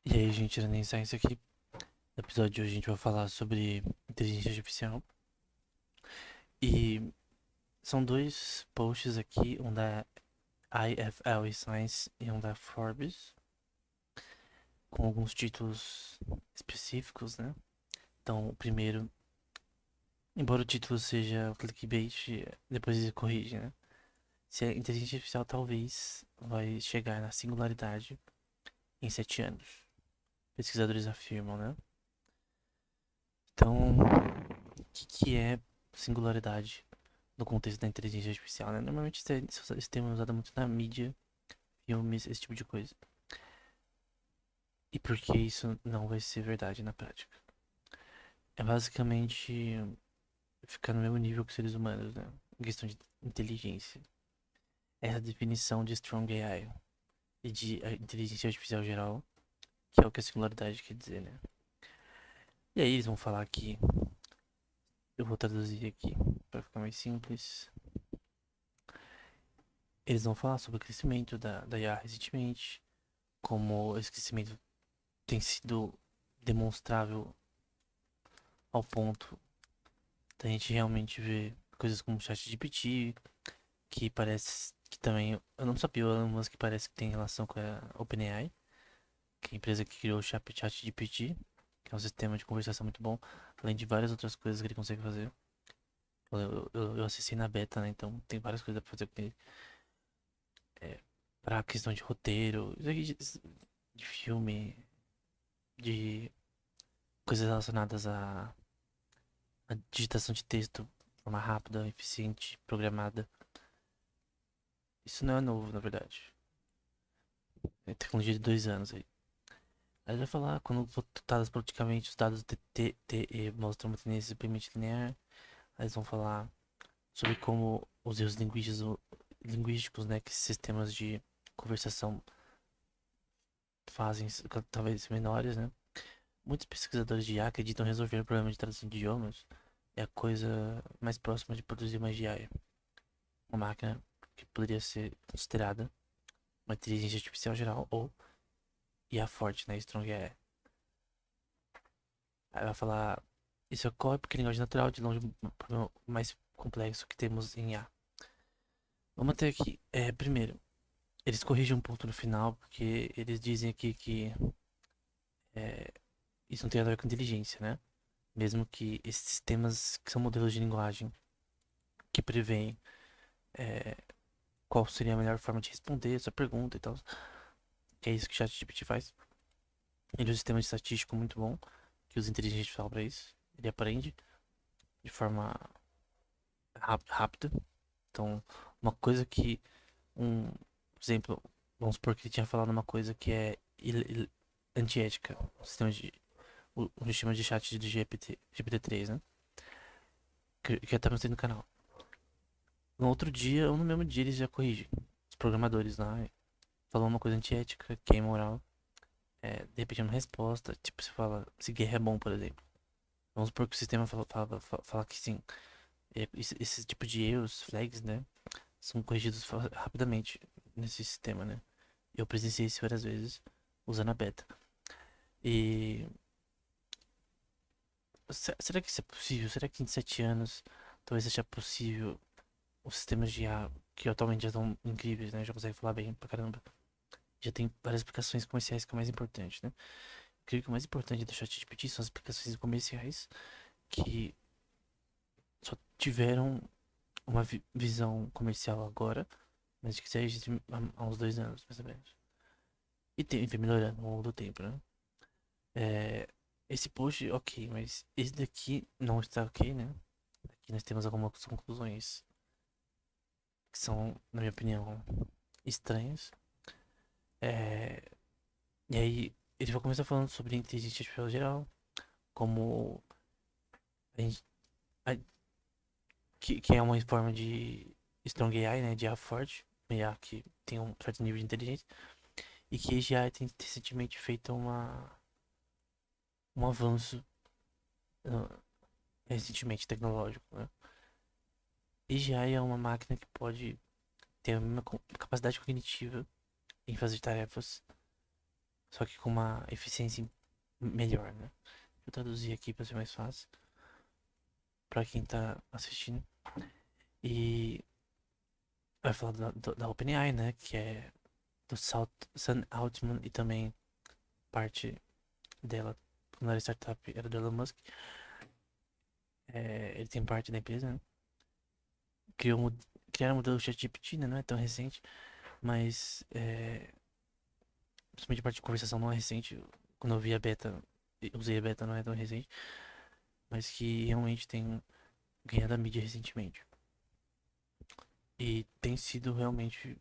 E aí, gente, era nem Science aqui. No episódio de hoje a gente vai falar sobre inteligência artificial. E são dois posts aqui, um da IFL Science e um da Forbes, com alguns títulos específicos, né? Então, o primeiro, embora o título seja o clickbait, depois ele corrige, né? Se a inteligência artificial talvez vai chegar na singularidade em 7 anos. Pesquisadores afirmam, né? Então, o que é singularidade no contexto da inteligência artificial, né? Normalmente esse termo é usado muito na mídia, filmes, esse tipo de coisa. E por que isso não vai ser verdade na prática? É basicamente ficar no mesmo nível que os seres humanos, né? Em questão de inteligência. Essa definição de Strong AI e de inteligência artificial geral, que é o que a singularidade quer dizer, né? E aí eles vão falar aqui, eu vou traduzir aqui para ficar mais simples. Eles vão falar sobre o crescimento da IA recentemente, como esse crescimento tem sido demonstrável ao ponto da gente realmente ver coisas como o ChatGPT, que parece que também, eu não sabia, o Elon Musk parece que tem relação com a OpenAI, que é a empresa que criou o ChatGPT, que é um sistema de conversação muito bom, além de várias outras coisas que ele consegue fazer. Eu assisti na beta, né? Então tem várias coisas pra fazer com ele. É, pra questão de roteiro, isso aqui de filme, de coisas relacionadas a digitação de texto de forma rápida, eficiente, programada. Isso não é novo, na verdade. É tecnologia de 2 anos aí. Aí ele vai falar, quando tratadas politicamente, os dados de TTE mostram uma tendência simplesmente linear. Aí eles vão falar sobre como os erros linguísticos, né, que esses sistemas de conversação fazem, talvez menores, né. Muitos pesquisadores de IA acreditam resolver o problema de tradução de idiomas é a coisa mais próxima de produzir uma AI. Uma máquina que poderia ser considerada uma inteligência artificial geral ou IA forte, né? Strong AI. Aí vai falar, isso ocorre porque a linguagem natural é de longe o problema mais complexo que temos em IA. Vamos ter aqui, primeiro, eles corrigem um ponto no final, porque eles dizem aqui que é, isso não tem nada a ver com inteligência, né? Mesmo que esses sistemas que são modelos de linguagem que preveem é, qual seria a melhor forma de responder essa pergunta e tal, que é isso que o ChatGPT faz. Ele é um sistema estatístico muito bom, que usa inteligência artificial para isso. Ele aprende de forma rápida. Então, uma coisa que por exemplo, vamos supor que ele tinha falado uma coisa que é antiética, o sistema de chat do GPT-3, né? Que tá mostrando no canal. No outro dia, ou no mesmo dia, eles já corrigem. Os programadores lá falou uma coisa antiética, que é imoral. De repente, uma resposta, tipo, você fala, se guerra é bom, por exemplo. Vamos supor que o sistema fala que sim. Esse tipo de erros, flags, né? São corrigidos rapidamente nesse sistema, né? Eu presenciei isso várias vezes usando a beta. E será que isso é possível? Será que em 7 anos talvez seja possível os sistemas de IA que atualmente já estão incríveis, né? Já conseguem falar bem pra caramba. Já tem várias aplicações comerciais que é o mais importante, né? Eu creio que o mais importante do ChatGPT são as aplicações comerciais que só tiveram uma visão comercial agora, mas que já existe há uns 2 anos, mais ou menos. E vem melhorando ao longo do tempo, né? É, esse post, ok, mas esse daqui não está ok, né? Aqui nós temos algumas conclusões que são, na minha opinião, estranhas. É, e aí, ele vai começar falando sobre inteligência artificial geral, como a gente, a- que é uma forma de Strong AI, né? De IA forte, uma IA que tem um certo nível de inteligência, e que a AI tem recentemente feito um avanço uh, recentemente tecnológico, né? AGI é uma máquina que pode ter a mesma capacidade cognitiva em fazer tarefas, só que com uma eficiência melhor, né? Vou traduzir aqui para ser mais fácil para quem tá assistindo. E vai falar da OpenAI, né? Que é do Sam Altman e também parte dela, quando era startup, era do Elon Musk. Ele tem parte da empresa, né? Criou, criaram o modelo ChatGPT, né? Não é tão recente, mas principalmente a parte de conversação não é recente. Quando eu vi a beta, eu usei a beta, não é tão recente, mas que realmente tem ganhado a mídia recentemente. E tem sido realmente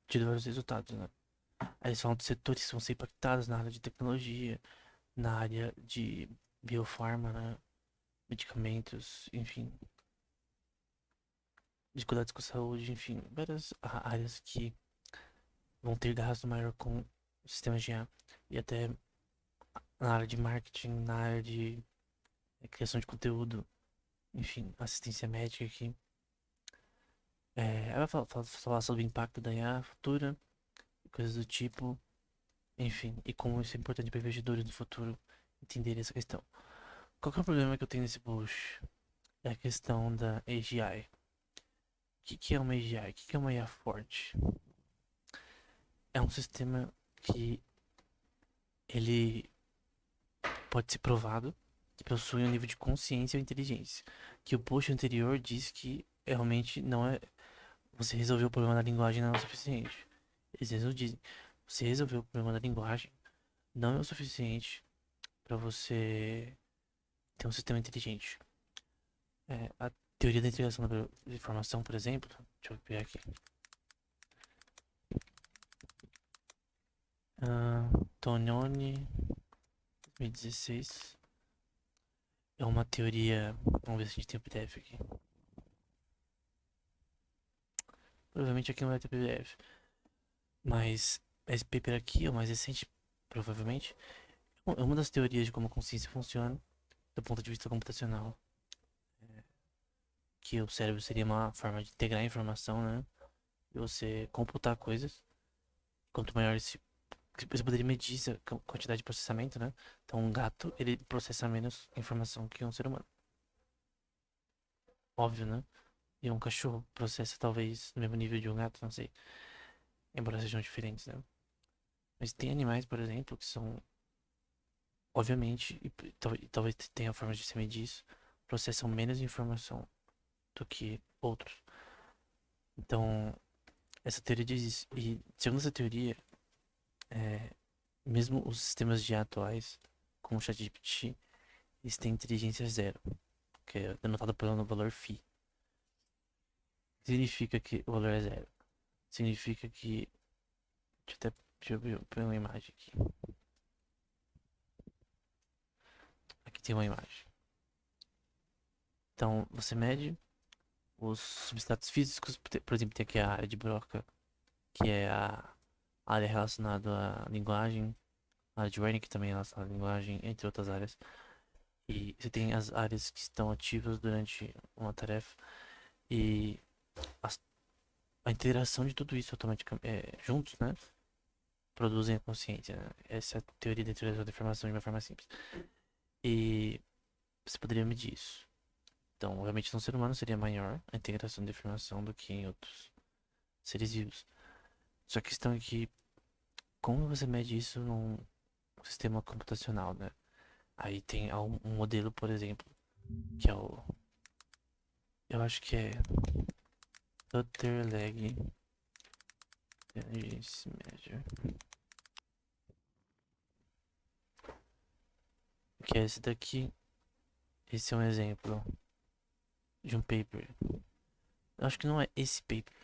tido vários resultados, né? Aí eles falam de setores que vão ser impactados na área de tecnologia, na área de biofarma, né? Medicamentos, enfim, de cuidados com a saúde, enfim, várias áreas que vão ter gasto maior com sistemas de IA. E até na área de marketing, na área de criação de conteúdo, enfim, assistência médica aqui. Ela vai falar sobre o impacto da IA futura, coisas do tipo, enfim, e como isso é importante para investidores no futuro entenderem essa questão. Qual que é o problema que eu tenho nesse post? É a questão da AGI. O que é uma AGI? O que é uma IA forte? É um sistema que ele pode ser provado que possui um nível de consciência ou inteligência. Que o post anterior diz que realmente não é. Você resolveu o problema da linguagem não é o suficiente. Eles mesmos dizem. Você resolveu o problema da linguagem não é o suficiente para você ter um sistema inteligente. A teoria da integração da informação, por exemplo. Deixa eu pegar aqui. Tononi, 2016. É uma teoria. Vamos ver se a gente tem o PDF aqui. Provavelmente aqui não vai ter PDF. Mas esse paper aqui, é o mais recente, provavelmente, é uma das teorias de como a consciência funciona do ponto de vista computacional. Que o cérebro seria uma forma de integrar informação, né? E você computar coisas. Quanto maior esse. Você poderia medir essa quantidade de processamento, né? Então, um gato, ele processa menos informação que um ser humano. Óbvio, né? E um cachorro processa talvez no mesmo nível de um gato, não sei. Embora sejam diferentes, né? Mas tem animais, por exemplo, que são, obviamente, e talvez tenha formas de se medir isso, processam menos informação do que outros. Então, essa teoria diz isso. E, segundo essa teoria, é, mesmo os sistemas de IA atuais, como o ChatGPT, eles têm inteligência zero, que é denotado pelo valor φ. Significa que o valor é zero. Significa que. Deixa eu ver uma imagem aqui. Aqui tem uma imagem. Então, você mede os substratos físicos, por exemplo, tem aqui a área de Broca, que é a área relacionada à linguagem, a área de Wernicke também é relacionada à linguagem, entre outras áreas. E você tem as áreas que estão ativas durante uma tarefa e as- a interação de tudo isso automaticamente, juntos, né, produzem a consciência, né? Essa é a teoria da integração da informação de uma forma simples. E você poderia medir isso. Então, obviamente, no ser humano seria maior a integração de informação do que em outros seres vivos. Só que a questão é que, como você mede isso num sistema computacional, né? Aí tem um modelo, por exemplo, que é o. Eu acho que é Hutter-Leg Intelligence Measure. Que é esse daqui. Esse é um exemplo de um paper. Eu acho que não é esse paper,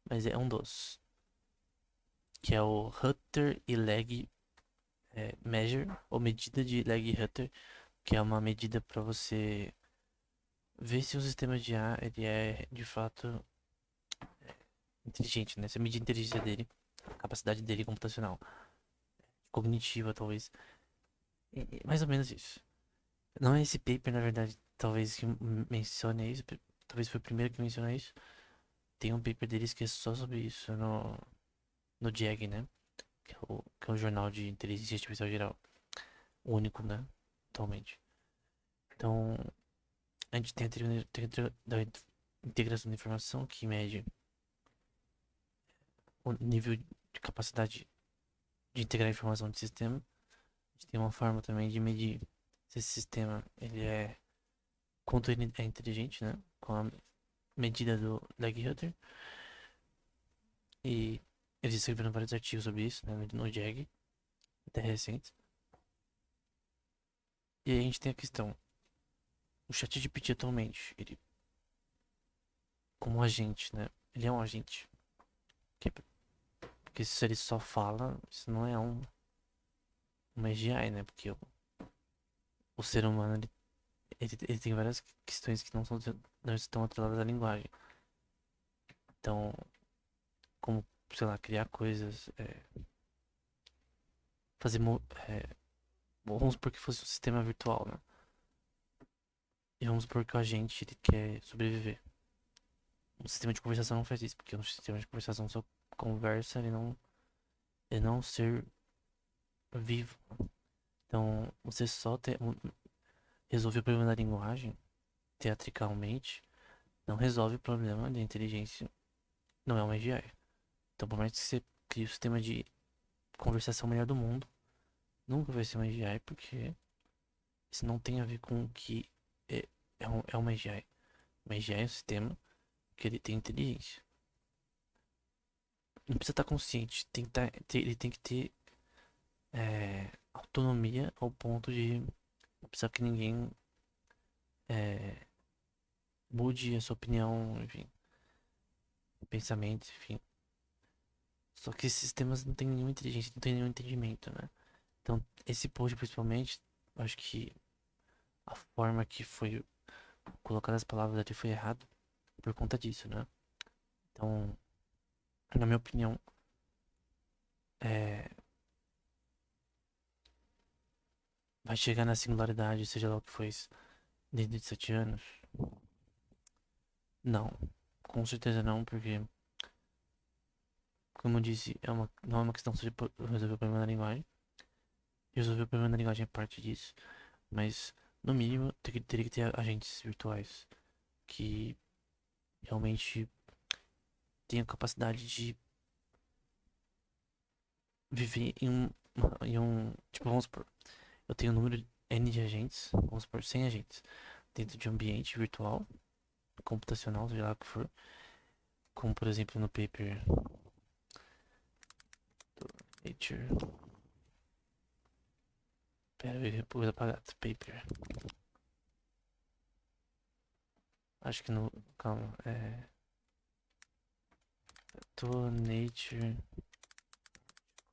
mas é um dos. Que é o Hutter e Leg Measure, ou medida de Leg-Hutter, que é uma medida para você ver se o sistema de IA ele é de fato inteligente, né? Você medir a inteligência dele, a capacidade dele computacional, cognitiva talvez. Mais ou menos isso. Não é esse paper, na verdade, talvez que mencione isso, talvez foi o primeiro que menciona isso. Tem um paper deles que é só sobre isso no JAG, né? Que é o Jornal de Inteligência Artificial Geral. O único, né? Atualmente. Então, a gente tem a teoria da integração de informação que mede o nível de capacidade de integrar informação de sistema. A gente tem uma forma também de medir se esse sistema ele é quanto ele é inteligente, né? Com a medida do Legg-Hutter. E eles escreveram vários artigos sobre isso, né? No JAG, até recentes. E aí a gente tem a questão. O ChatGPT atualmente, ele como agente, né? Ele é um agente. Porque se ele só fala, isso não é uma AGI, né? Porque o ser humano, ele tem várias questões que não estão atreladas à linguagem. Então, como, sei lá, criar coisas, fazer, vamos supor que fosse um sistema virtual, né? E vamos supor que o agente, ele quer sobreviver. Um sistema de conversação não faz isso, porque um sistema de conversação só conversa, ele não ser vivo. Então, você só resolver o problema da linguagem, teatricalmente, não resolve o problema da inteligência. Não é uma AGI. Então, por mais que você crie o sistema de conversação melhor do mundo, nunca vai ser uma AGI, porque isso não tem a ver com o que é uma AGI. Uma AGI é um sistema que ele tem inteligência. Não precisa estar consciente, ele tem que ter autonomia ao ponto de não precisar que ninguém é, mude a sua opinião, enfim, pensamento, enfim. Só que esses sistemas não têm nenhuma inteligência, não têm nenhum entendimento, né? Então, esse post, principalmente, eu acho que a forma que foi colocada as palavras ali foi errado por conta disso, né? Então, na minha opinião, é, vai chegar na singularidade, seja lá o que foi dentro de 7 anos? Não, com certeza não, porque, como eu disse, não é uma questão só de resolver o problema da linguagem. Resolver o problema da linguagem é parte disso, mas, no mínimo, teria que ter agentes virtuais que realmente tenham capacidade de viver tipo, vamos supor, eu tenho um número N de agentes, vamos supor, 100 agentes, dentro de um ambiente virtual, computacional, seja lá o que for, como por exemplo no paper do Nature. Pera, eu ia pôr apagado, paper. Acho que no. Calma, do Nature.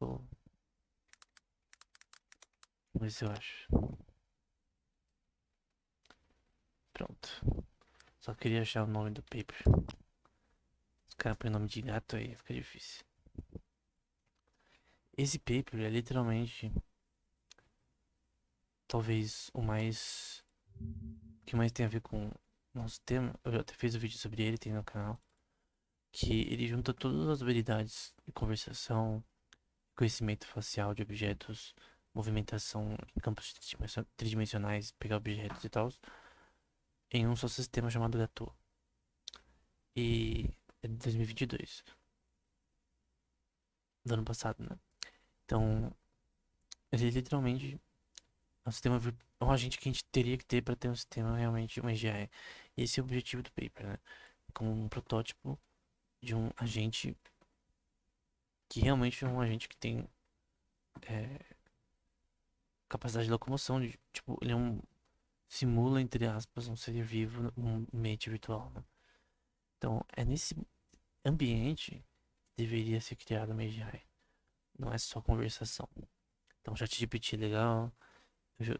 Vamos ver se eu acho. Pronto. Só queria achar o nome do paper. Os caras põem nome de gato aí, fica difícil. Esse paper é literalmente talvez o mais que mais tem a ver com o nosso tema. Eu já até fiz um vídeo sobre ele, tem no canal. Que ele junta todas as habilidades de conversação, conhecimento facial de objetos, movimentação em campos tridimensionais, pegar objetos e tal, em um só sistema chamado Gato. E é de 2022, do ano passado, né? Então, ele literalmente é um sistema, é um agente que a gente teria que ter para ter um sistema realmente, uma EGI. Esse é o objetivo do paper, né? Como um protótipo de um agente que realmente é um agente que tem é, capacidade de locomoção, tipo, ele simula, entre aspas, um ser vivo num ambiente virtual, né? Então, é nesse ambiente que deveria ser criado uma AGI. Não é só conversação. Então, ChatGPT é legal. Eu já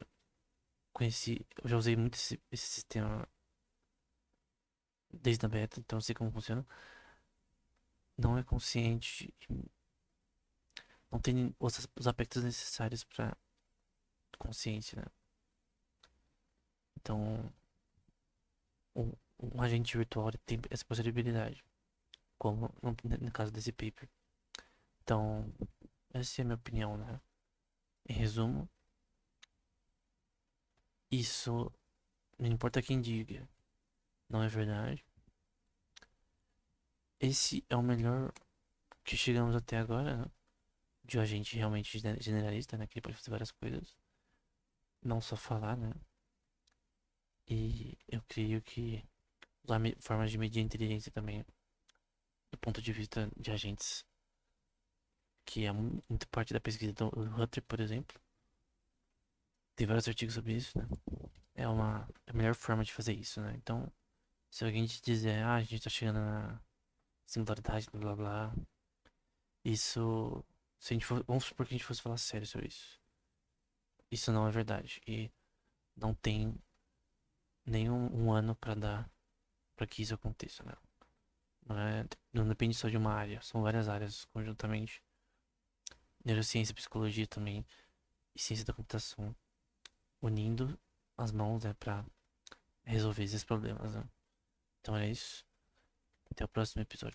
eu já usei muito esse sistema desde a beta, então eu sei como funciona. Não é consciente, não tem os aspectos necessários para consciência, né? Então, um agente virtual ele tem essa possibilidade, como no caso desse paper. Então, essa é a minha opinião, né? Em resumo, isso não importa quem diga, não é verdade. Esse é o melhor que chegamos até agora, né? De um agente realmente generalista, né? Que ele pode fazer várias coisas, não só falar, né? E eu creio que usar formas de medir a inteligência também, do ponto de vista de agentes, que é muito parte da pesquisa do Hutter, por exemplo. Tem vários artigos sobre isso, né? É a melhor forma de fazer isso, né? Então, se alguém te dizer, a gente tá chegando na singularidade, blá blá blá, isso. Se a gente for, vamos supor que a gente fosse falar sério sobre isso. Isso não é verdade. E não tem nenhum ano pra dar pra que isso aconteça, né? Não depende só de uma área, são várias áreas conjuntamente. Neurociência, psicologia também e ciência da computação unindo as mãos, né, pra resolver esses problemas, né? Então é isso. Até o próximo episódio.